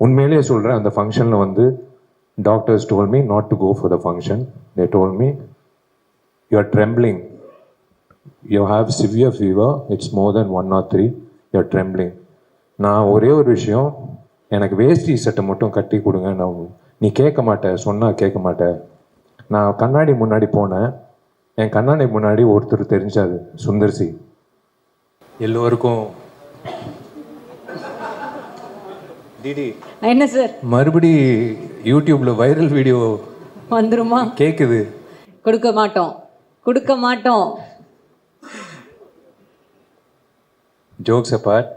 உண்மையிலேயே சொல்கிறேன், அந்த ஃபங்க்ஷனில் வந்து doctors told me not to go for the function. They told me, you are trembling, you have severe fever, it's more than 103, you are trembling. நான் ஒரே ஒரு விஷயம், எனக்கு வேஷ்டி சட்டை மட்டும் கட்டி கொடுங்க. நீ கேட்க மாட்டேன், சொன்னால் கேட்க மாட்டேன். நான் கண்ணாடி முன்னாடி போனேன், என் கண்ணாடி முன்னாடி ஒருத்தர் தெரிஞ்சாது, சுந்தர்சி. எல்லோருக்கும் டிடி என்ன சார் மறுபடி யூடியூப்ல வைரல் வீடியோ வந்துருமா? கேக்குது. கொடுக்க மாட்டோம், கொடுக்க மாட்டோம். ஜோக்ஸ் அபார்ட்,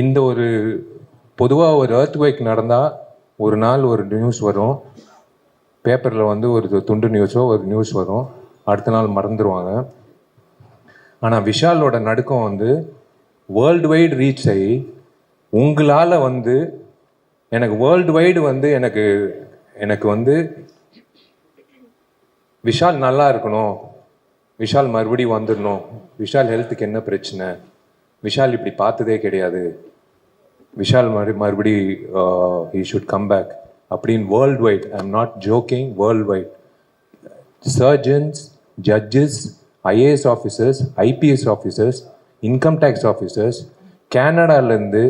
இந்த ஒரு பொதுவாக ஒரு எர்த்குவேக் நடந்தால் ஒரு நாள் ஒரு நியூஸ் வரும், பேப்பரில் வந்து ஒரு துண்டு நியூஸோ ஒரு நியூஸ் வரும், அடுத்த நாள் மறந்துடுவாங்க. ஆனால் விஷாலோட நடுக்கம் வந்து வேர்ல்டு வைடு ரீச் ஆகி உங்களால் வந்து எனக்கு வேர்ல்டு வைடு வந்து எனக்கு வந்து விஷால் நல்லா இருக்கணும், விஷால் மறுபடியும் வந்துடணும், விஷால் ஹெல்த்துக்கு என்ன பிரச்சனை, விஷால் இப்படி பார்த்ததே கிடையாது, விஷால் மறுபடி he should come back அப்படின்னு world wide, I am not joking, world wide surgeons, judges, IAS officers, IPS officers, income tax officers, கேனடாலேருந்து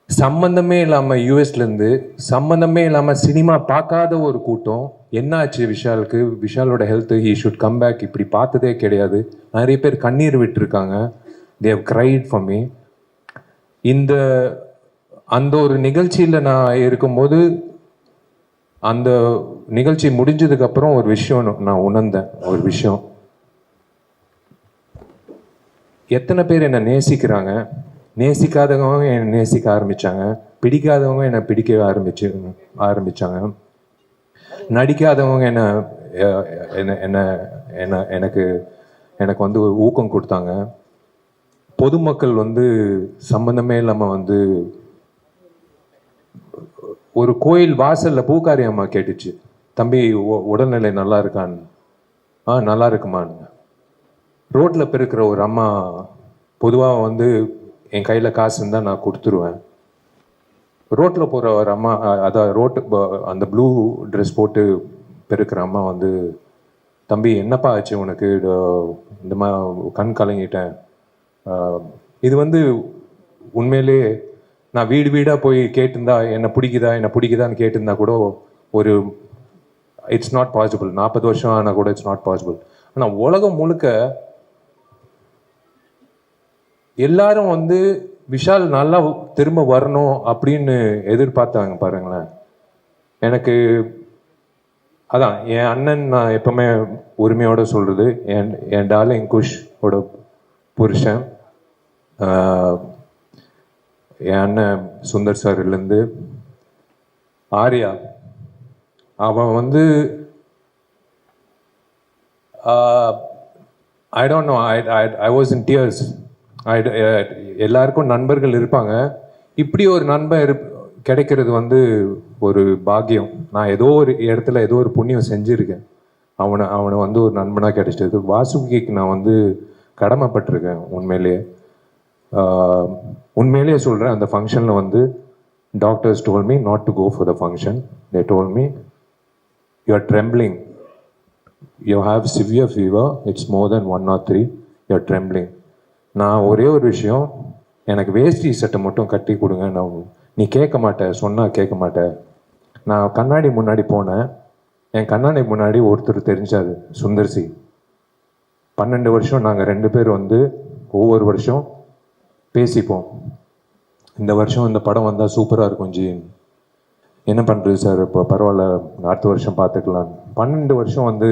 சம்மந்தமே இல்லாமல், யூஎஸ்லேருந்து சம்மந்தமே இல்லாமல் சினிமா பார்க்காத ஒரு கூட்டம், என்ன ஆச்சு விஷாலுக்கு, விஷாலோட health, he should come back, இப்படி பார்த்ததே கிடையாது. நிறைய பேர் கண்ணீர் விட்டுருக்காங்க, they have cried for me. அந்த ஒரு நிகழ்ச்சியில் நான் இருக்கும்போது, அந்த நிகழ்ச்சி முடிஞ்சதுக்கப்புறம் ஒரு விஷயம் நான் உணர்ந்தேன். ஒரு விஷயம், எத்தனை பேர் என்னை நேசிக்கிறாங்க, நேசிக்காதவங்க என்னை நேசிக்க ஆரம்பித்தாங்க, பிடிக்காதவங்க என்னை பிடிக்க ஆரம்பித்தாங்க, நடிக்காதவங்க எனக்கு வந்து ஊக்கம் கொடுத்தாங்க, பொதுமக்கள் வந்து சம்பந்தமே இல்லாமல் வந்து ஒரு கோயில் வாசலில் பூக்காரி அம்மா கேட்டுச்சு, தம்பி உடல்நிலை நல்லா இருக்கான்னு. நல்லா இருக்குமான்னு. ரோட்டில் பெருக்கிற ஒரு அம்மா, பொதுவாக வந்து என் கையில் காசு இருந்தால் நான் கொடுத்துருவேன். ரோட்டில் போகிற ஒரு அம்மா, அதான் அந்த ப்ளூ ட்ரெஸ் போட்டு பெருக்கிற அம்மா வந்து, தம்பி என்னப்பா ஆச்சு உனக்கு, இந்த கண் கலங்கிட்டேன். இது வந்து உண்மையிலே நான் வீடு வீடாக போய் கேட்டிருந்தா, என்னை பிடிக்குதான்னு கேட்டிருந்தா கூட ஒரு இட்ஸ் நாட் பாசிபிள். 40 வருஷம் ஆனால் கூட இட்ஸ் நாட் பாசிபிள். ஆனால் உலகம் முழுக்க எல்லாரும் வந்து விஷால் நல்லா திரும்ப வரணும் அப்படின்னு எதிர்பார்த்தாங்க பாருங்களேன். எனக்கு அதான் என் அண்ணன், நான் எப்பவுமே உரிமையோட சொல்றது, என் டார்லிங் குஷோட புருஷன், என் அண்ணன் சுந்தர் சார்லேருந்து ஆர்யா, அவன் வந்து I don't know, I was in tears. எல்லாருக்கும் நண்பர்கள் இருப்பாங்க, இப்படி ஒரு நண்பன் கிடைக்கிறது வந்து ஒரு பாக்கியம். நான் ஏதோ ஒரு இடத்துல ஏதோ ஒரு புண்ணியம் செஞ்சுருக்கேன், அவனை வந்து ஒரு நண்பனாக கிடைச்சது. வாசுகிக்கு நான் வந்து கடமைப்பட்டிருக்கேன். உண்மையிலேயே சொல்கிறேன், அந்த ஃபங்க்ஷனில் வந்து doctors told me not to go for the function. They told me, you are trembling, you have severe fever, it's more than 103, you are trembling. நான் ஒரே ஒரு விஷயம், எனக்கு வேஷ்டி சட்டை மட்டும் கட்டி கொடுங்க. நீ கேட்க மாட்டேன், சொன்னால் கேட்க மாட்டேன். நான் கண்ணாடி முன்னாடி போனேன், என் கண்ணாடி முன்னாடி ஒருத்தர் தெரிஞ்சாது, சுந்தர்சி. 12 வருஷம் நாங்கள் 2 பேர் வந்து ஒவ்வொரு வருஷம் பேசிப்போம், இந்த வருஷம் இந்த படம் வந்தால் சூப்பராக இருக்கும் ஜி, என்ன பண்ணுறது சார், இப்போ பரவாயில்ல அடுத்த வருஷம் பார்த்துக்கலாம். 12 வருஷம் வந்து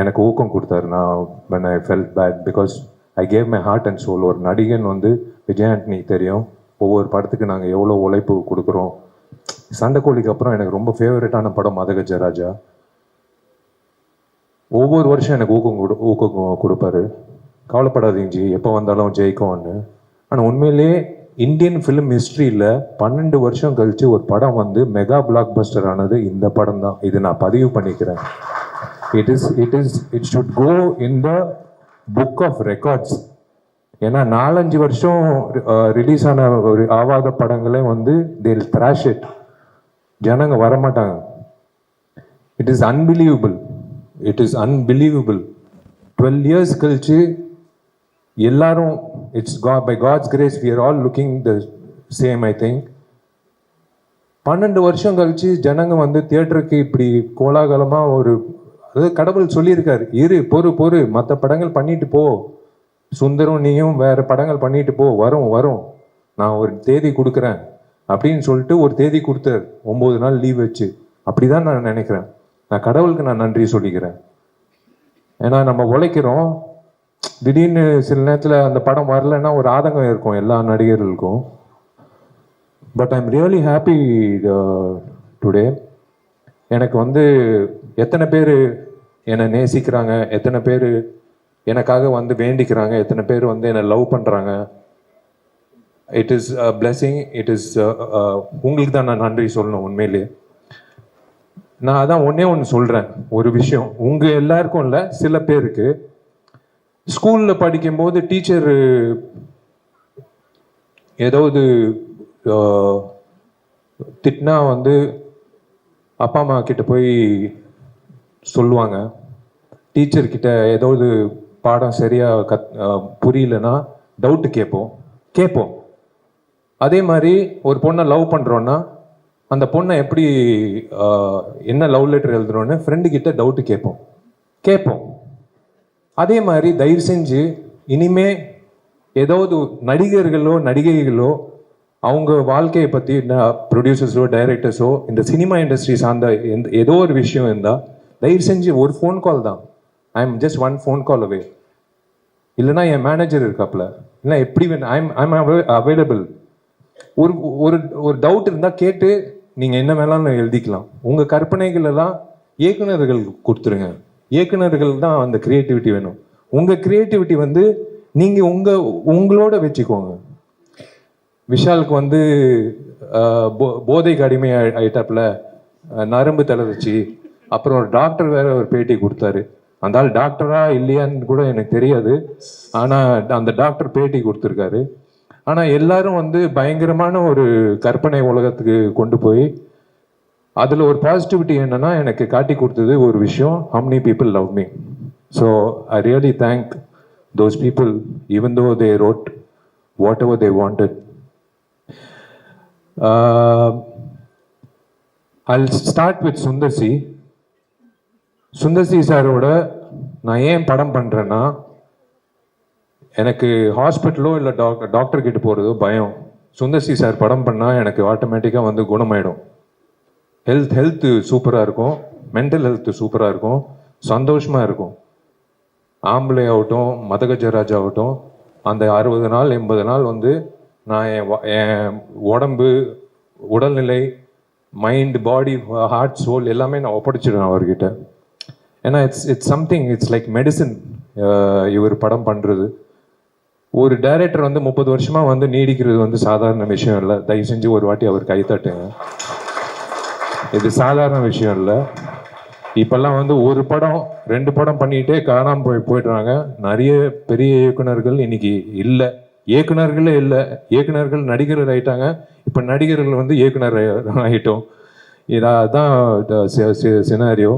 எனக்கு ஊக்கம் கொடுத்தாரு. நான் when I felt bad because I gave my heart and soul. ஒரு நடிகன் வந்து விஜய் ஆண்டனிக்கு தெரியும், ஒவ்வொரு படத்துக்கு நாங்கள் எவ்வளோ உழைப்பு கொடுக்குறோம். சண்டைக்கோழிக்கு அப்புறம் எனக்கு ரொம்ப ஃபேவரட்டான படம் மதகஜராஜா. ஒவ்வொரு வருஷம் எனக்கு ஊக்கம் கொடுப்பாரு, கவலைப்படாதீங்க ஜி, எப்போ வந்தாலும் ஜெயிக்கும்னு. ஆனால் உண்மையிலேயே இந்தியன் ஃபிலிம் ஹிஸ்ட்ரியில் 12 வருஷம் கழித்து ஒரு படம் வந்து மெகா பிளாக் பஸ்டர் ஆனது இந்த படம் தான். இது நான் பதிவு பண்ணிக்கிறேன். It should go in the book of records. ஏன்னா 4-5 வருஷம் ரிலீஸ் ஆன ஒரு ஆவாத படங்களே வந்து they'll thrash it. ஜனங்க வரமாட்டாங்க. It is unbelievable. It is unbelievable. 12 years கழிச்சு எல்லாரும் it's by God's grace we are all looking the same I think. 12 வருஷம் கழிச்சு ஜனங்க வந்து தியேட்டருக்கு இப்படி கோலாகலமாக ஒரு அதாவது கடவுள் சொல்லியிருக்காரு, இரு பொறு மற்ற படங்கள் பண்ணிட்டு போ, சுந்தரம் நீயும் வேற படங்கள் பண்ணிட்டு போ, வரும் நான் ஒரு தேதி கொடுக்குறேன் அப்படின்னு சொல்லிட்டு ஒரு தேதி கொடுத்தாரு, 9 நாள் லீவ் வச்சு. அப்படிதான் நான் நினைக்கிறேன். நான் கடவுளுக்கு நான் நன்றி சொல்லிக்கிறேன். ஏன்னா நம்ம உழைக்கிறோம், திடீர்னு சில நேரத்தில் அந்த படம் வரலன்னா ஒரு ஆதங்கம் இருக்கும் எல்லா நடிகர்களுக்கும். But I am really happy today. எனக்கு வந்து எத்தனை பேர் என்னை நேசிக்கிறாங்க, எத்தனை பேர் எனக்காக வந்து வேண்டிக்கிறாங்க, எத்தனை பேர் வந்து என்னை லவ் பண்ணுறாங்க. It is a blessing. It is உங்களுக்கு தான் நான் நன்றி சொல்லணும் உண்மையிலேயே. நான் அதான் ஒன்று சொல்கிறேன், ஒரு விஷயம் உங்கள் எல்லாருக்கும் இல்லை, சில பேருக்கு ஸ்கூலில் படிக்கும்போது டீச்சர் ஏதாவது திட்டினா வந்து அப்பா அம்மா கிட்ட போய் சொல்லுவாங்க. டீச்சர்கிட்ட ஏதாவது பாடம் சரியாக புரியலன்னா டவுட்டு கேட்போம். அதே மாதிரி ஒரு பொண்ணை லவ் பண்ணுறோன்னா அந்த பொண்ணை எப்படி என்ன லவ் லெட்டர் எழுதுறோன்னு ஃப்ரெண்டுக்கிட்ட டவுட்டு கேட்போம். அதே மாதிரி தயவு செஞ்சு இனிமே ஏதாவது நடிகர்களோ நடிகைகளோ அவங்க வாழ்க்கையை பற்றி ப்ரொடியூசர்ஸோ டைரக்டர்ஸோ இந்த சினிமா இண்டஸ்ட்ரி சார்ந்த ஏதோ ஒரு விஷயம் இருந்தால் தயவு செஞ்சு ஒரு ஃபோன் கால் தான். I am just one phone call away. இல்லைனா என் மேனேஜர் இருக்காப்புல, இல்லை எப்படி ஐம் அவைலபிள். ஒரு ஒரு ஒரு டவுட் இருந்தால் கேட்டு நீங்கள் என்ன வேணாலும் எழுதிக்கலாம். உங்கள் கற்பனைகள் எல்லாம் இயக்குநர்கள் கொடுத்துருங்க. இயக்குநர்கள் தான் அந்த கிரியேட்டிவிட்டி வேணும். உங்கள் கிரியேட்டிவிட்டி வந்து நீங்கள் உங்களோட வச்சுக்கோங்க. விஷாலுக்கு வந்து போதைக்கு அடிமை ஆயிட்டாப்புல, நரம்பு தளர்ச்சி. அப்புறம் ஒரு டாக்டர் வேற ஒரு பேட்டி கொடுத்தாரு. அந்த ஆள் டாக்டரா இல்லையான்னு கூட எனக்கு தெரியாது, ஆனால் அந்த டாக்டர் பேட்டி கொடுத்துருக்காரு. ஆனால் எல்லாரும் வந்து பயங்கரமான ஒரு கற்பனை உலகத்துக்கு கொண்டு போய் அதில் ஒரு பாசிட்டிவிட்டி என்னன்னா எனக்கு காட்டி கொடுத்தது ஒரு விஷயம், how many people love me. So I really thank those people even though they wrote whatever they wanted. I'll start with Sundar C. Sundar C சாரோட நான் ஏன் படம் பண்ணுறேன்னா, எனக்கு ஹாஸ்பிட்டலோ இல்லை டாக்டர் கிட்ட போகிறதோ பயம். சுந்தர்சி சார் படம் பண்ணால் எனக்கு ஆட்டோமேட்டிக்காக வந்து குணமாயிடும். ஹெல்த்து சூப்பராக இருக்கும், மென்டல் ஹெல்த்து சூப்பராக இருக்கும், சந்தோஷமாக இருக்கும். ஆம்பளை ஆகட்டும் மதகஜராஜ் ஆகட்டும், அந்த 60 நாள் 80 நாள் வந்து நான் என் உடம்பு உடல்நிலை மைண்ட் பாடி ஹார்ட் சோல் எல்லாமே நான் ஒப்படைச்சிடுவேன் அவர்கிட்ட. ஏன்னா it's something, it's like medicine. இவர் படம் பண்ணுறது ஒரு டைரக்டர் வந்து 30 வருஷமாக வந்து நீடிக்கிறது வந்து சாதாரண விஷயம் இல்லை. தயவு செஞ்சு ஒரு வாட்டி அவர் கைத்தட்டுங்க. இது சாதாரண விஷயம் இல்லை. இப்பெல்லாம் வந்து ஒரு படம் 2 படம் பண்ணிகிட்டே காணாமல் போயிடுறாங்க. நிறைய பெரிய இயக்குனர்கள் இன்னைக்கு இல்லை, இயக்குனர்களே இல்லை. இயக்குனர்கள் நடிகர்கள் ஆயிட்டாங்க, இப்போ நடிகர்கள் வந்து இயக்குனர் ஆகிட்டோம். இதான் சினாரியோ.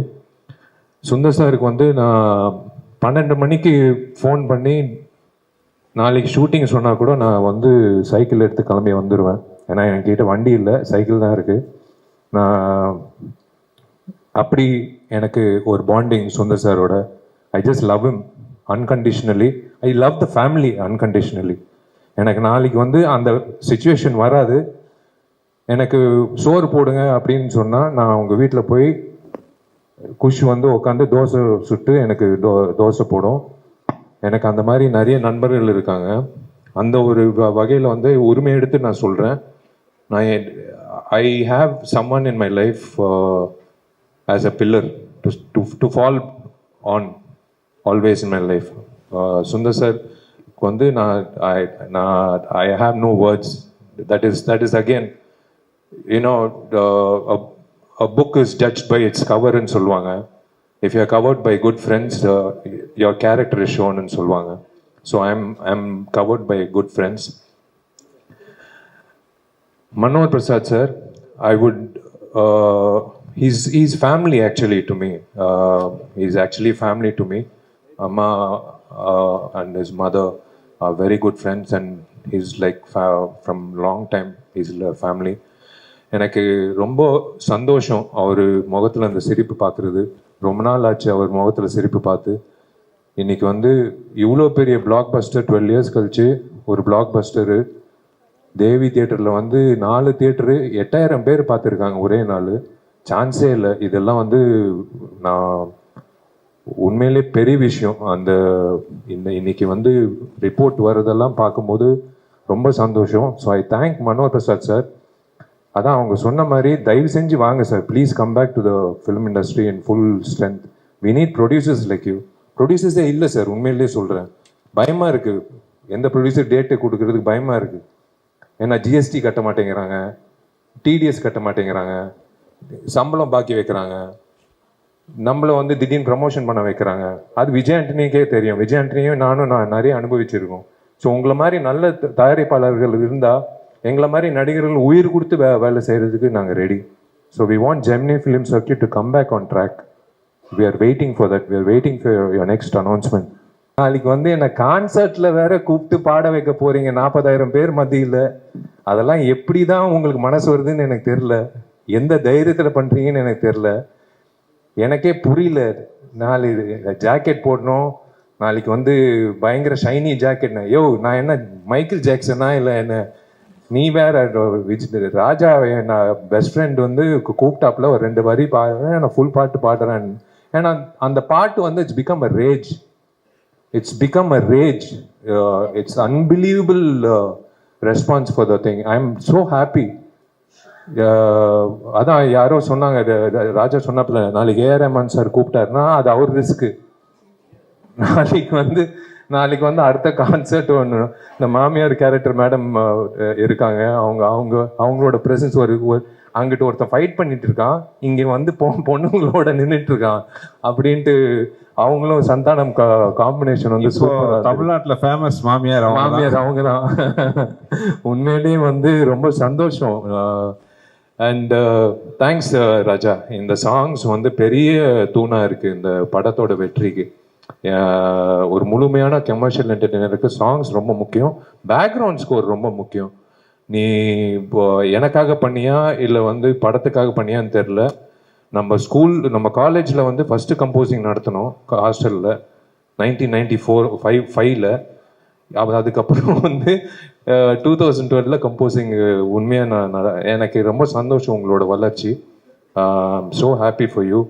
சுந்தர் சாருக்கு வந்து நான் 12 மணிக்கு ஃபோன் பண்ணி நாளைக்கு ஷூட்டிங் சொன்னால் கூட நான் வந்து சைக்கிள் எடுத்து கிளம்பி வந்துடுவேன். ஏன்னா என்கிட்ட வண்டி இல்லை, சைக்கிள் தான் இருக்குது. நான் அப்படி எனக்கு ஒரு பாண்டிங் சுந்தர் சாரோட. I just love him unconditionally. I love the family unconditionally. எனக்கு நாளைக்கு வந்து அந்த சுச்சுவேஷன் வராது. எனக்கு சோறு போடுங்க அப்படின்னு சொன்னால் நான் அவங்க வீட்டில் போய் குஷ் வந்து உட்காந்து தோசை சுட்டு எனக்கு தோசை போடும். எனக்கு அந்த மாதிரி நிறைய நண்பர்கள் இருக்காங்க. அந்த ஒரு வகையில் வந்து உரிமை எடுத்து நான் சொல்கிறேன், நான் I have someone in my life as a pillar to fall on always in my life. Sundar sir வந்து I have no words. That is again, you know, a book is judged by its cover ன்னு சொல்லுவாங்க. If you are covered by good friends, your character is shown ன்னு சொல்லுவாங்க. So I'm covered by good friends. Manohar Prasad sir, I would, he's family actually to me. He's actually family to me. Amma and his mother are very good friends, and he's like from long time. He's family. எனக்கு ரொம்ப சந்தோஷம் அவர் முகத்தில் அந்த சிரிப்பு பார்க்குறது. ரொம்ப நாள் ஆச்சு அவர் முகத்தில் சிரிப்பு பார்த்து. இன்னைக்கு வந்து இவ்வளோ பெரிய பிளாக் பஸ்டர் 12 இயர்ஸ் கழிச்சு ஒரு பிளாக் பஸ்டரு தேவி தியேட்டரில் வந்து 4 தியேட்டரு 8000 பேர் பார்த்துருக்காங்க ஒரே நாள். சான்ஸே இல்லை. இதெல்லாம் வந்து நான் உண்மையிலே பெரிய விஷயம். அந்த இன்னைக்கு வந்து ரிப்போர்ட் வர்றதெல்லாம் பார்க்கும்போது ரொம்ப சந்தோஷம். So I thank Manohar Prasad sir. அதான் அவங்க சொன்ன மாதிரி தயவு செஞ்சு வாங்க sir, please come back to the film industry in full strength. We need producers like you. ப்ரொடியூசர்ஸே இல்லை சார், உண்மையிலேயே சொல்கிறேன். பயமாக இருக்குது, எந்த ப்ரொடியூசர் டேட்டு கொடுக்கறதுக்கு பயமாக இருக்குது. ஏன்னா ஜிஎஸ்டி கட்ட மாட்டேங்கிறாங்க, டிடிஎஸ் கட்ட மாட்டேங்கிறாங்க, சம்பளம் பாக்கி வைக்கிறாங்க, நம்மளை வந்து திடீர்னு ப்ரமோஷன் பண்ண வைக்கிறாங்க. அது விஜய் ஆண்டனிக்கே தெரியும். விஜய் ஆண்டனியும் நான் நிறைய அனுபவிச்சிருக்கோம். ஸோ உங்களை மாதிரி நல்ல தயாரிப்பாளர்கள் இருந்தால் எங்களை மாதிரி நடிகர்கள் உயிர் கொடுத்து வேலை செய்கிறதுக்கு நாங்கள் ready. So we want Gemini Film Circuit to come back on track. We are waiting for that. We are waiting for your next announcement. நாளைக்கு வந்து என்னை கான்சர்ட்டில் வேற கூப்பிட்டு பாட வைக்க போகிறீங்க 40,000 பேர் மத்தியில். அதெல்லாம் எப்படி தான் உங்களுக்கு மனசு வருதுன்னு எனக்கு தெரில. எந்த தைரியத்தில் பண்ணுறீங்கன்னு எனக்கு தெரில. எனக்கே புரியல. நாளைக்கு ஜாக்கெட் போடணும், நாளைக்கு வந்து பயங்கர ஷைனி ஜாக்கெட்னா, யோ நான் என்ன மைக்கேல் ஜாக்சனா இல்லை என்ன? நீ வேற ராஜா நான் பெஸ்ட் ஃப்ரெண்ட் வந்து கூப்பிட்டாப்புல ஒரு 2 வரி பாடுறேன், நான் ஃபுல் பாட்டு பாடுறேன். ஏன்னா அந்த பாட்டு வந்து it's become a rage. It's become a rage. It's unbelievable response for the thing. I am so happy. அதான் யாரோ சொன்னாங்க, ராஜா சொன்னாப்புல நாளைக்கு ஏஆர் ரஹ்மான் சார் கூப்பிட்டாருன்னா அது அவர் ரிஸ்க்கு. நாளைக்கு வந்து அடுத்த கான்சர்ட் ஒன்று இந்த மாமியார் கேரக்டர் மேடம் இருக்காங்க. அவங்களோட ப்ரெசன்ஸ் ஒரு அங்கிட்டு ஒருத்தன் ஃபைட் பண்ணிட்டு இருக்கான், இங்கே வந்து பொண்ணுங்களோட நின்றுட்டு இருக்கான் அப்படின்ட்டு. அவங்களும் சந்தானம் காம்பினேஷன் வந்து தமிழ்நாட்டில் ஃபேமஸ் மாமியார் அவங்க தான். உண்மையிலேயே வந்து ரொம்ப சந்தோஷம். அண்ட் தேங்க்ஸ் ராஜா. இந்த சாங்ஸ் வந்து பெரிய தூணா இருக்கு இந்த படத்தோட வெற்றிக்கு. ஒரு முழுமையான கமர்ஷியல் என்டர்டெய்னருக்கு சாங்ஸ் ரொம்ப முக்கியம், பேக்ரவுண்ட் ஸ்கோர் ரொம்ப முக்கியம். நீ இப்போ எனக்காக பண்ணியா இல்லை வந்து படத்துக்காக பண்ணியான்னு தெரில. நம்ம காலேஜில் வந்து ஃபஸ்ட்டு கம்போசிங் நடத்தினோம் ஹாஸ்டலில் 1994-5 அதுக்கப்புறம் வந்து 2012 கம்போசிங். உண்மையாக எனக்கு ரொம்ப சந்தோஷம் உங்களோட வளர்ச்சி. So happy for you.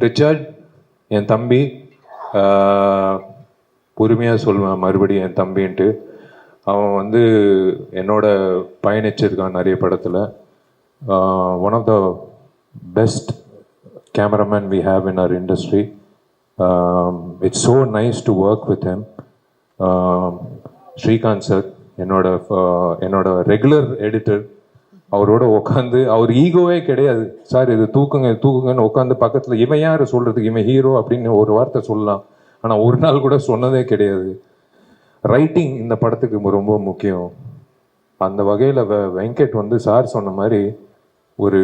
Richard என் தம்பி, பொறுமையாக சொல்லுவேன் மறுபடியும் என் தம்பின்ட்டு. அவன் வந்து என்னோட பயணிச்சிருக்கான் நிறைய படத்தில். One of the best cameraman we have in our industry. It's so nice to work with him. Srikanth sir என்னோட ரெகுலர் எடிட்டர். அவரோட உட்காந்து, அவர் ஈகோவே கிடையாது. சார் இது தூக்குங்கன்னு உட்காந்து பக்கத்தில் இவன் யார் சொல்கிறதுக்கு, இவன் ஹீரோ அப்படின்னு ஒரு வார்த்தை சொல்லலாம். ஆனால் ஒரு நாள் கூட சொன்னதே கிடையாது. ரைட்டிங் இந்த படத்துக்கு ரொம்ப முக்கியம். அந்த வகையில் வெங்கட் வந்து சார் சொன்ன மாதிரி ஒரு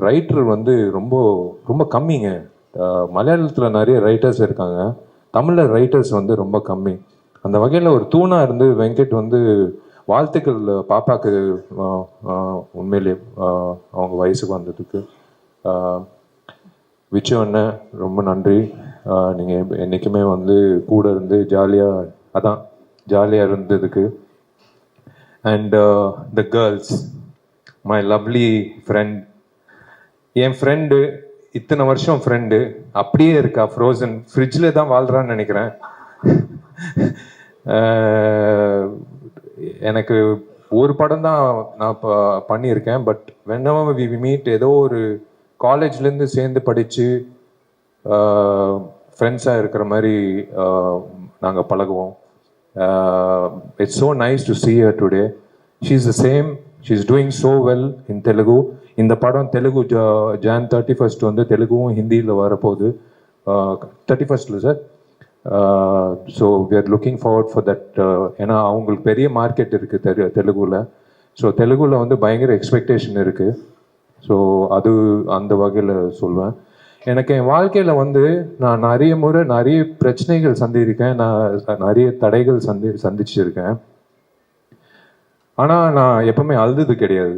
ரைட்டர் வந்து ரொம்ப ரொம்ப கம்மிங்க. மலையாளத்தில் நிறைய ரைட்டர்ஸ் இருக்காங்க, தமிழில் ரைட்டர்ஸ் வந்து ரொம்ப கம்மி. அந்த வகையில் ஒரு தூணாக இருந்து வெங்கட் வந்து வாழ்த்துக்கள் பாப்பாக்கு. உண்மையிலே அவங்க வயசுக்கு வந்ததுக்கு விச்சு அண்ணன் ரொம்ப நன்றி. நீங்கள் என்றைக்குமே வந்து கூட இருந்து ஜாலியாக இருந்ததுக்கு. And the girls, my lovely friend. N friend இத்தனை வருஷம் ஃப்ரெண்டு அப்படியே இருக்கா, ஃப்ரோசன் ஃப்ரிட்ஜில் தான் வாழ்கிறான்னு நினைக்கிறேன். எனக்கு ஒரு படம் தான் நான் பண்ணியிருக்கேன். பட் whenever we meet, ஏதோ ஒரு காலேஜ்லேருந்து சேர்ந்து படித்து ஃப்ரெண்ட்ஸாக இருக்கிற மாதிரி நாங்கள் பழகுவோம். It's so nice to see her today. She is the same. She is doing so well in Telugu. இந்த படம் தெலுங்கு Jan 31 வந்து தெலுங்கும் ஹிந்தியில் வரப்போகுது. 31 sir so we are looking forward for that. ஏன்னா அவங்களுக்கு பெரிய மார்க்கெட் இருக்குது தெலுங்குல. ஸோ தெலுங்குல வந்து பயங்கர எக்ஸ்பெக்டேஷன் இருக்குது. ஸோ அது அந்த வகையில் சொல்வேன். எனக்கு என் வாழ்க்கையில் வந்து நான் நிறைய முறை நிறைய பிரச்சனைகள் சந்திருக்கேன், நான் நிறைய தடைகள் சந்திச்சிருக்கேன். ஆனால் நான் எப்பவுமே அழுது கிடையாது.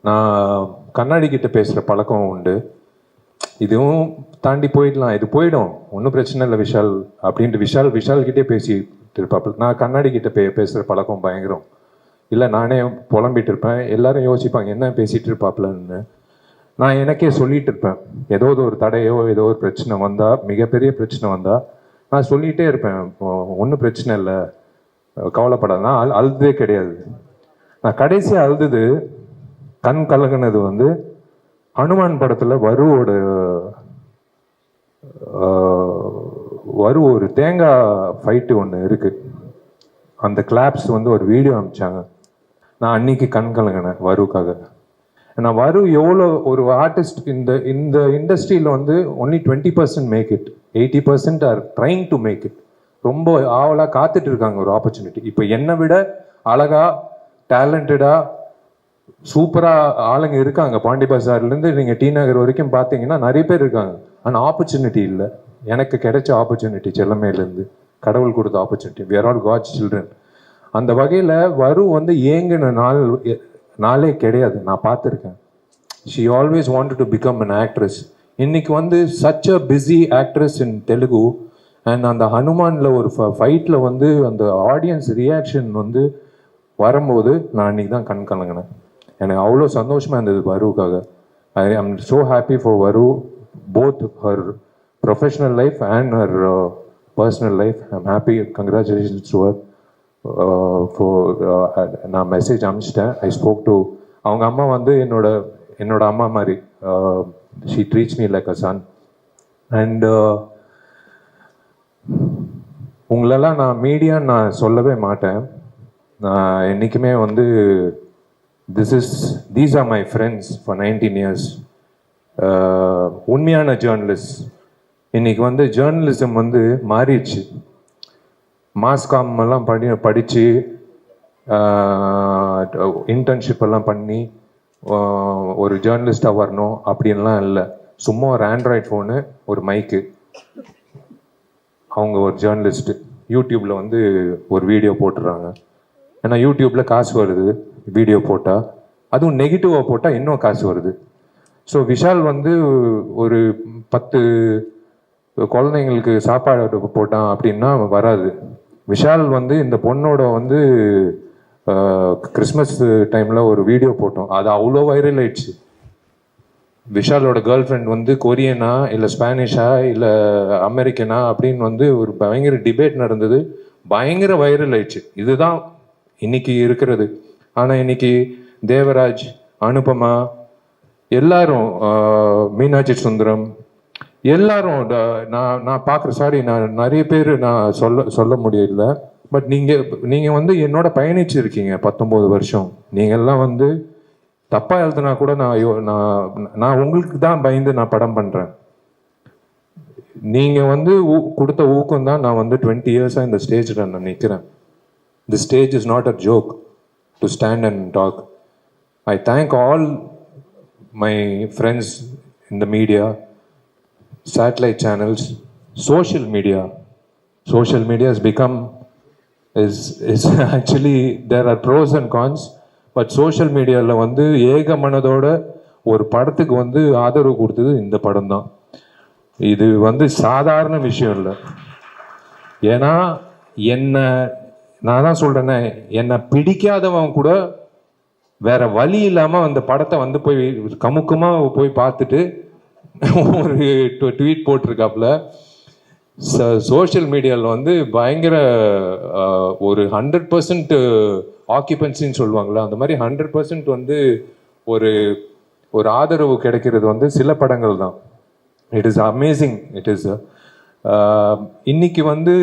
நான் கண்ணாடி கிட்ட பேசுகிற பழக்கம் உண்டு. இதுவும் தாண்டி போயிடலாம், இது போயிடும், ஒன்றும் பிரச்சனை இல்லை விஷால் அப்படின்ட்டு விஷால் கிட்டே பேசிட்டு இருப்பாப்புல. நான் கண்ணாடி கிட்ட பேசுகிற பழக்கம் பயங்கரம். இல்லை நானே புலம்பிட்டு இருப்பேன், எல்லாரும் யோசிப்பாங்க என்ன பேசிகிட்டு இருப்பாப்புலன்னு. நான் எனக்கே சொல்லிட்டு இருப்பேன், ஏதோ ஒரு தடையோ ஏதோ ஒரு பிரச்சனை வந்தால், மிகப்பெரிய பிரச்சனை வந்தால் நான் சொல்லிகிட்டே இருப்பேன், ஒன்றும் பிரச்சனை இல்லை, கவலைப்படாது. நான் அழுதே கிடையாது. நான் கடைசியாக அழுது கண் கலங்கினது வந்து ஹனுமான் படத்தில் ஒரு தேங்காய் ஃபைட்டு ஒன்று இருக்குது. அந்த கிளாப்ஸ் வந்து ஒரு வீடியோ அனுப்பிச்சாங்க. நான் அன்னைக்கு கண் கலங்கினேன் வருக்காக. நான் வரு எவ்வளோ ஒரு ஆர்டிஸ்ட் இந்த இண்டஸ்ட்ரியில் வந்து only 20% make it, 80% are trying to make it. ரொம்ப ஆவலாக காத்துட்டு இருக்காங்க ஒரு ஆப்பர்ச்சுனிட்டி. இப்போ என்னை விட அழகா டேலண்டடாக சூப்பராக ஆளுங்க இருக்காங்க. பாண்டி பஜார்லேருந்து நீங்கள் டி நகர் வரைக்கும் பார்த்தீங்கன்னா நிறைய பேர் இருக்காங்க. ஆனால் ஆப்பர்ச்சுனிட்டி இல்லை. எனக்கு கிடைச்ச ஆப்பர்ச்சுனிட்டி செல்லமேலேருந்து கடவுள் கொடுத்த opportunity. We are all God's children. அந்த வகையில் வரு வந்து ஏங்கின நாளே கிடையாது, நான் பார்த்துருக்கேன். She always wanted to become an actress. இன்னைக்கு வந்து such a busy actress in Telugu. And அந்த ஹனுமானில் ஒரு ஃபைட்டில் வந்து அந்த ஆடியன்ஸ் ரியாக்ஷன் வந்து வரும்போது நான் அன்றைக்கி தான் கண் கலங்கினேன். எனக்கு அவ்வளோ சந்தோஷமாக இருந்தது வருவுக்காக. I am so happy for Varu, both her professional life and her personal life. I am happy. Congratulations to her நான் மெசேஜ் அனுப்பிச்சிட்டேன். ஐ ஸ்போக் டு அவங்க அம்மா வந்து என்னோட அம்மா மாதிரி. She treats me like a son. And உங்களெல்லாம் நான் மீடியான்னு நான் சொல்லவே மாட்டேன். நான் என்றைக்குமே வந்து these are my friends for 19 years. உண்மையான ஜேர்னலிஸ்ட். இன்னைக்கு வந்து ஜேர்னலிசம் வந்து மாறிடுச்சு. மாஸ்காம் எல்லாம் படித்து இன்டர்ன்ஷிப் எல்லாம் பண்ணி ஒரு ஜேர்னலிஸ்டாக வரணும் அப்படின்லாம் இல்லை. சும்மா ஒரு ஆண்ட்ராய்ட் ஃபோனு, ஒரு மைக்கு, அவங்க ஒரு ஜேர்னலிஸ்ட்டு. யூடியூப்பில் வந்து ஒரு வீடியோ போட்டுடுறாங்க. ஏன்னா யூடியூப்பில் காசு வருது வீடியோ போட்டால், அதுவும் நெகட்டிவாக போட்டால் இன்னும் காசு வருது. ஸோ விஷால் வந்து ஒரு 10 குழந்தைங்களுக்கு சாப்பாடு போட்டான் அப்படின்னா வராது. விஷால் வந்து இந்த பொண்ணோட வந்து கிறிஸ்மஸ் டைமில் ஒரு வீடியோ போட்டோம், அது அவ்வளோ வைரல் ஆயிடுச்சு. விஷாலோட கேர்ள் ஃப்ரெண்ட் வந்து கொரியனா இல்லை ஸ்பானிஷா இல்லை அமெரிக்கனா அப்படின்னு வந்து ஒரு பயங்கர டிபேட் நடந்தது, பயங்கர வைரல் ஆயிடுச்சு. இதுதான் இன்னைக்கு இருக்கிறது. ஆனால் இன்னைக்கு தேவராஜ், அனுபமா, எல்லாரும், மீனாட்சி சுந்தரம், எல்லாரும் நான் பார்க்குற, சாரி நான் நிறைய பேர் நான் சொல்ல முடியல, பட் நீங்கள் வந்து என்னோட பயணிச்சிருக்கீங்க 19 வருஷம். நீங்கள்லாம் வந்து தப்பாக எழுதுனா கூட நான் உங்களுக்கு தான் பயந்து நான் படம் பண்ணுறேன். நீங்கள் வந்து கொடுத்த ஊக்கம் தான் நான் வந்து 20 இயர்ஸாக இந்த ஸ்டேஜில் நான் நிற்கிறேன். The stage is not a joke to stand and talk. I thank all my friends in the media, satellite channels, social media. Social media has become, is actually, there are pros and cons, but social media la வந்து ஏக மனதோட ஒரு படத்துக்கு வந்து ஆதரவு கொடுத்தது இந்த படம் தான். இது வந்து சாதாரண விஷயம் இல்லை. ஏன்னா நான் தான் சொல்றேனே, என்னை பிடிக்காதவன் கூட வேற வழி இல்லாம அந்த படத்தை வந்து போய் கமுக்கமா போய் பார்த்துட்டு ஒரு ட்வீட் போட்டிருக்காப்புல. சோஷியல் மீடியாவில் வந்து பயங்கர ஒரு 100% ஆக்கியபன்சின்னு சொல்லுவாங்களா, அந்த மாதிரி 100% வந்து ஒரு ஆதரவு கிடைக்கிறது வந்து சில படங்கள் தான். It is amazing. It is இன்னைக்கு வந்து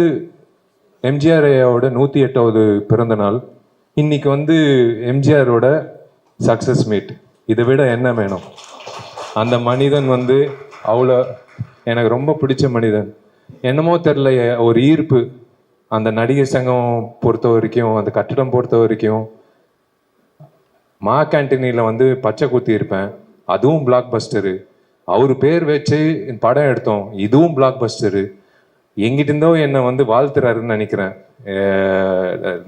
எம்ஜிஆர் ஐயாவோட 108வது பிறந்த நாள். இன்னைக்கு வந்து எம்ஜிஆரோட சக்சஸ் மீட். இதை விட என்ன வேணும்? அந்த மனிதன் வந்து அவ்வளோ எனக்கு ரொம்ப பிடிச்ச மனிதன். என்னமோ தெரில ஒரு ஈர்ப்பு அந்த நடிகர் சங்கம் பொறுத்த வரைக்கும், அந்த கட்டடம் பொறுத்த வரைக்கும். மா கேண்டீனில் வந்து பச்சை குத்தி இருப்பேன், அதுவும் பிளாக் பஸ்டரு. அவர் பேர் வச்சு படம் எடுத்தோம், இதுவும் பிளாக் பஸ்டரு. எங்கிட்ட இருந்தோ என்னை வந்து வாழ்த்துறாருன்னு நினைக்கிறேன்.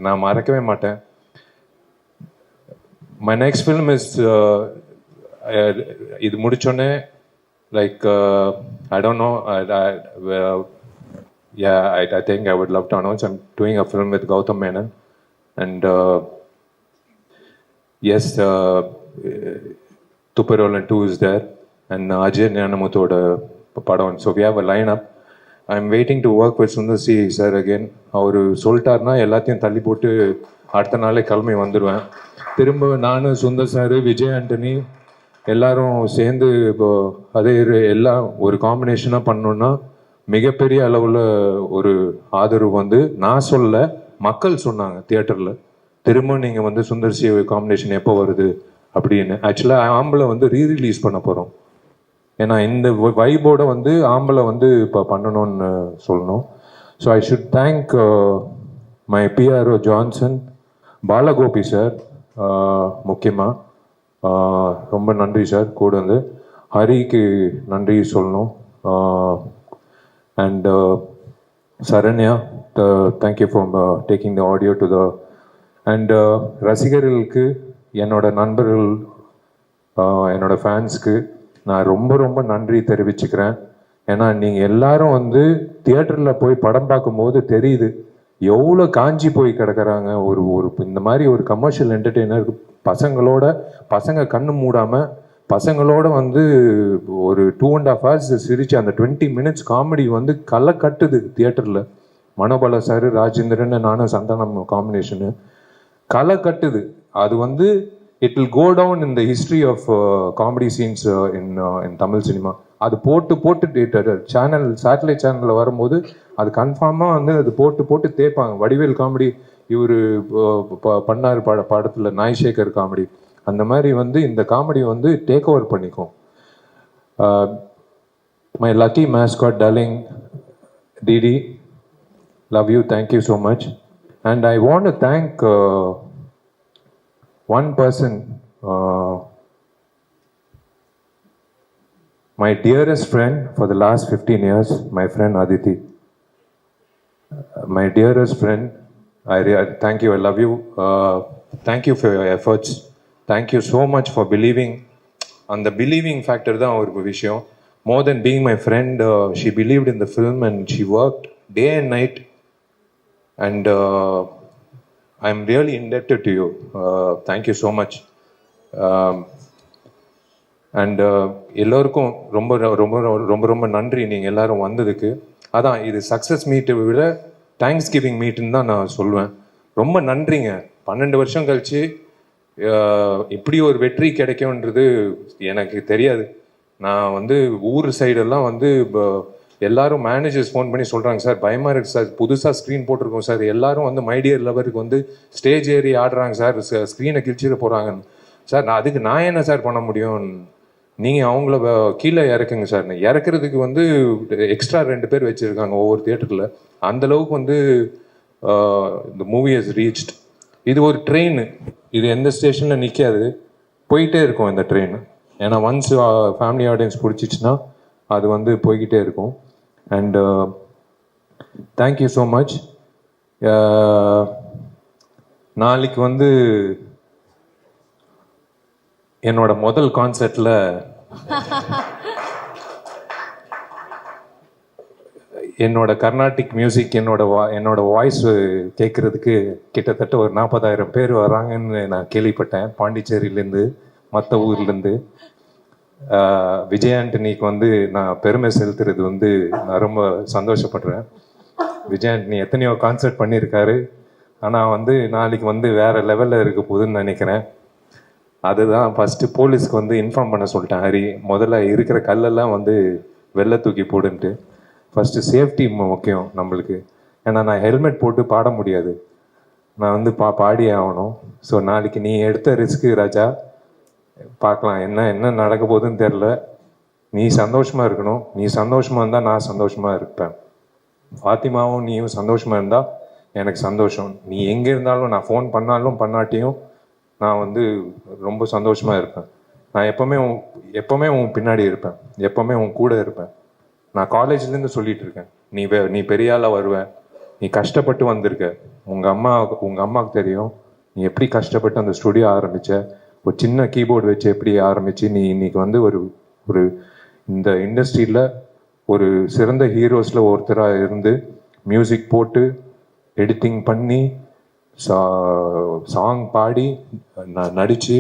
நான் மறக்கவே மாட்டேன். மை நெக்ஸ்ட் ஃபிலிம் இஸ் இது முடிச்சோடனே like I don't no. Yeah, I think I would love to announce I'm doing a film with Gautam Menon. And yes, Tupperwala 2 is there. And Ajay Nyanamuthoda padam. So we have a lineup. I'm waiting to work with Sundar C sir again. அவரு சொல்லிட்டாருன்னா எல்லாத்தையும் தள்ளி போட்டு அடுத்த நாளே கிளம்பி வந்துடுவேன். திரும்ப நான், சுந்தர் சார், விஜய் ஆண்டனி எல்லாரும் சேர்ந்து இப்போ அதே எல்லாம் ஒரு காம்பினேஷனாக பண்ணோன்னா மிகப்பெரிய அளவில் ஒரு ஆதரவு வந்து நான் சொல்ல, மக்கள் சொன்னாங்க தியேட்டரில். திரும்ப நீங்கள் வந்து சுந்தர் சி காம்பினேஷன் எப்போ வருது அப்படின்னு. ஆக்சுவலாக ஆம்பளை வந்து ரீரிலீஸ் பண்ண போகிறோம். ஏன்னா இந்த வைபோட வந்து ஆம்பளை வந்து இப்போ பண்ணணும்னு சொல்லணும். So I should thank my PRO Johnson, Balagopi sir முக்கியமாக ரொம்ப நன்றி சார். கூட வந்து ஹரிக்கு நன்றி சொல்லணும். And Saranya, thank you for taking the audio to the... And ரசிகர்களுக்கு, என்னோட நண்பர்கள், என்னோட ஃபேன்ஸ்க்கு நான் ரொம்ப ரொம்ப நன்றி தெரிவிச்சுக்கிறேன். ஏன்னா நீங்கள் எல்லாரும் வந்து தியேட்டரில் போய் படம் பார்க்கும்போது தெரியுது எவ்வளோ காஞ்சி போய் கிடக்கிறாங்க. ஒரு இந்த மாதிரி ஒரு கமர்ஷியல் என்டர்டெய்னர் பசங்க கண்ணு மூடாமல் பசங்களோட வந்து ஒரு 2.5 hours சிரிச்சு அந்த 20 minutes காமெடி வந்து களை கட்டுது தியேட்டரில். மனோபல சார், ராஜேந்திரன், நானும் சந்தானம் காம்பினேஷனு களை கட்டுது. அது வந்து it will go down in the history of comedy scenes in Tamil cinema. அது போட்டு சேனல், சேட்டலைட் சேனலில் வரும்போது அது கன்ஃபார்மாக வந்து அது போட்டு தேய்ப்பாங்க. வடிவேல் காமெடி இவர் பண்ணார் படத்தில், நாய்சேகர் காமெடி. அந்த மாதிரி வந்து இந்த காமெடி வந்து டேக் ஓவர் பண்ணிக்கும். My lucky mascot darling DD, love you, thank you so much. And I want to thank one person, my dearest friend for the last 15 years, my friend Aditi. My dearest friend, I thank you, I love you. Thank you for your efforts. Thank you so much for believing. And the believing factor தான் ஒரு விஷயம். More than being my friend, she believed in the film and she worked day and night. And I'm really indebted to you. Thank you so much. And எல்லோருக்கும் ரொம்ப ரொம்ப ரொம்ப ரொம்ப நன்றி நீங்கள் எல்லாரும் வந்ததுக்கு. அதான் இது சக்ஸஸ் மீட்டை விட தேங்க்ஸ் கிவிங் மீட்டுன்னு தான் நான் சொல்லுவேன். ரொம்ப நன்றிங்க. 12 வருஷம் கழிச்சு இப்படி ஒரு வெற்றி கிடைக்கும்ன்றது எனக்கு தெரியாது. நான் வந்து ஊர் சைடெல்லாம் வந்து எல்லாரும் மேனேஜர்ஸ் ஃபோன் பண்ணி சொல்கிறாங்க, சார் பயமாக இருக்குது சார், புதுசாக ஸ்க்ரீன் போட்டிருக்கோம் சார், எல்லாரும் வந்து மைடியர் லவருக்கு வந்து ஸ்டேஜ் ஏறி ஆடுறாங்க சார், ஸ்க்ரீனை கிழிச்சிட போகிறாங்கன்னு. சார் அதுக்கு நான் என்ன சார் பண்ண முடியும்? நீங்கள் அவங்கள கீழே இறக்குங்க சார். இறக்குறதுக்கு வந்து எக்ஸ்ட்ரா 2 பேர் வச்சுருக்காங்க ஒவ்வொரு தியேட்டரில். அந்தளவுக்கு வந்து இந்த மூவி ஹஸ் ரீச்ட். இது ஒரு ட்ரெயின், இது எந்த ஸ்டேஷனில் நிற்காது, போயிட்டே இருக்கும் இந்த ட்ரெயின். ஏன்னா ஒன்ஸ் ஃபேமிலி ஆடியன்ஸ் பிடிச்சிச்சின்னா அது வந்து போய்கிட்டே இருக்கும். And thank you so much. நாளைக்கு வந்து என்னோட முதல் கான்சர்ட்ல என்னோட கர்நாடிக் மியூசிக், என்னோட வாய்ஸ் கேட்குறதுக்கு கிட்டத்தட்ட ஒரு 40,000 பேர் வராங்கன்னு நான் கேள்விப்பட்டேன். பாண்டிச்சேரியிலேருந்து, மற்ற ஊர்லேருந்து. விஜய் ஆண்டனிக்கு வந்து நான் பெருமை செலுத்துறது வந்து நான் ரொம்ப சந்தோஷப்படுறேன். விஜய் ஆண்டனி எத்தனையோ கான்சர்ட் பண்ணியிருக்காரு. ஆனால் வந்து நாளைக்கு வந்து வேறு லெவலில் இருக்க போகுதுன்னு நினைக்கிறேன். அதுதான் ஃபஸ்ட்டு போலீஸ்க்கு வந்து இன்ஃபார்ம் பண்ண சொல்லிட்டேன். ஹரி, முதல்ல இருக்கிற கல்லெல்லாம் வந்து வெளில தூக்கி போடுன்ட்டு. ஃபஸ்ட்டு சேஃப்டி முக்கியம் நம்மளுக்கு. ஏன்னா நான் ஹெல்மெட் போட்டு பாட முடியாது, நான் வந்து பாடியே ஆகணும். ஸோ நாளைக்கு நீ எடுத்த ரிஸ்க்கு ராஜா, பார்க்கலாம் என்ன நடக்க போகுதுன்னு தெரில. நீ சந்தோஷமாக இருக்கணும். நீ சந்தோஷமாக இருந்தால் நான் சந்தோஷமாக இருப்பேன். ஃபாத்திமாவும் நீயும் சந்தோஷமாக இருந்தால் எனக்கு சந்தோஷம். நீ எங்கே இருந்தாலும், நான் ஃபோன் பண்ணாலும் பண்ணாட்டியும் நான் வந்து ரொம்ப சந்தோஷமாக இருப்பேன். நான் எப்போவுமே உன் பின்னாடி இருப்பேன், எப்போவுமே உன் கூட இருப்பேன். நான் காலேஜ்லேருந்து சொல்லிட்டு இருக்கேன், நீ பெரிய ஆளாக வருவ, நீ கஷ்டப்பட்டு வந்திருக்க. உங்கள் அம்மாவுக்கு தெரியும் நீ எப்படி கஷ்டப்பட்டு அந்த ஸ்டுடியோ ஆரம்பித்த, ஒரு சின்ன கீபோர்டு வச்சு எப்படி ஆரம்பித்து நீ இன்னைக்கு வந்து ஒரு இந்த இண்டஸ்ட்ரியில் ஒரு சிறந்த ஹீரோஸில் ஒருத்தராக இருந்து மியூசிக் போட்டு எடிட்டிங் பண்ணி சாங் பாடி நடித்து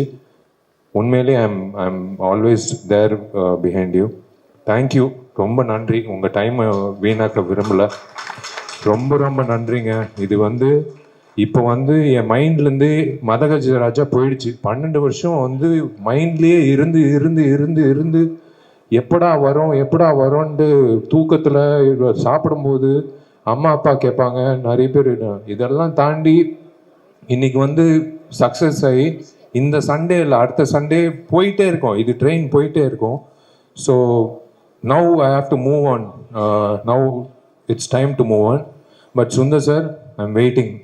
உண்மையிலே I'm always there behind you. Thank you, ரொம்ப நன்றி. உங்கள் டைமை வீணாக்க விரும்பலை. ரொம்ப ரொம்ப நன்றிங்க. இது வந்து இப்போ வந்து என் மைண்ட்லேருந்து மதகஜராஜா போயிடுச்சு. 12 வருஷம் வந்து மைண்ட்லேயே இருந்து இருந்து இருந்து இருந்து எப்படா வரோன்ட்டு தூக்கத்தில் சாப்பிடும்போது அம்மா அப்பா கேட்பாங்க, நிறைய பேர். இதெல்லாம் தாண்டி இன்னைக்கு வந்து சக்ஸஸ் ஆகி இந்த சண்டே இல்லை அடுத்த சண்டே போயிட்டே இருக்கோம், இது ட்ரெயின் போயிட்டே இருக்கும். So now I have to move on. Now it's time to move on. But Sundar sir, I am waiting.